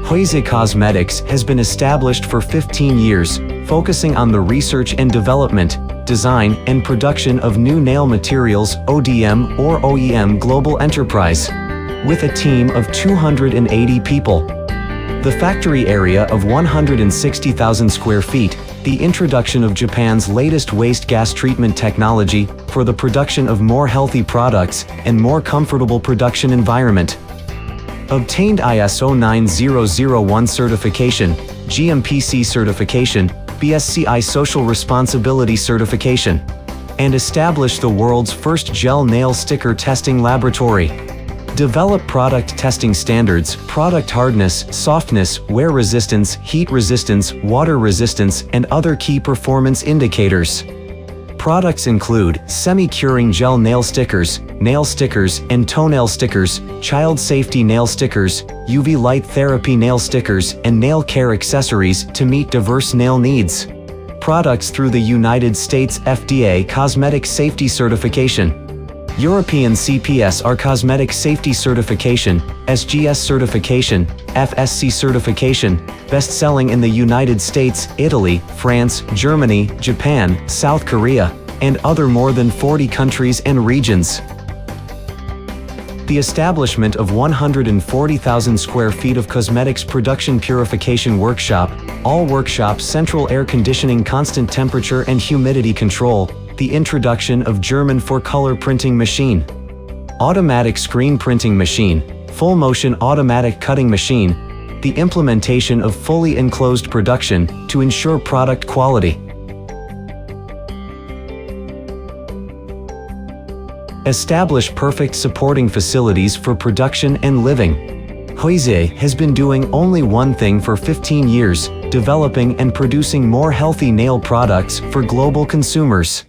Huizi Cosmetics has been established for 15 years, focusing on the research and development, design, and production of new nail materials (ODM or OEM) global enterprise. With a team of 280 people. The factory area of 160,000 square feet, the introduction of Japan's latest waste gas treatment technology for the production of more healthy products and more comfortable production environment. Obtained ISO 9001 certification, GMPC certification, BSCI Social Responsibility certification, and established the world's first gel nail sticker testing laboratory. Develop product testing standards, product hardness, softness, wear resistance, heat resistance, water resistance, and other key performance indicators. Products include semi-curing gel nail stickers, and toenail stickers, child safety nail stickers, UV light therapy nail stickers, and nail care accessories to meet diverse nail needs. Products through the United States FDA Cosmetic Safety Certification, European CPSR Cosmetic Safety Certification, SGS Certification, FSC Certification, best-selling in the United States, Italy, France, Germany, Japan, South Korea, and other more than 40 countries and regions. The establishment of 140,000 square feet of cosmetics production purification workshop, all workshops central air conditioning, constant temperature and humidity control, the introduction of German four-color printing machine, automatic screen printing machine, full motion automatic cutting machine, the implementation of fully enclosed production to ensure product quality. Establish perfect supporting facilities for production and living. Huizi has been doing only one thing for 15 years, developing and producing more healthy nail products for global consumers.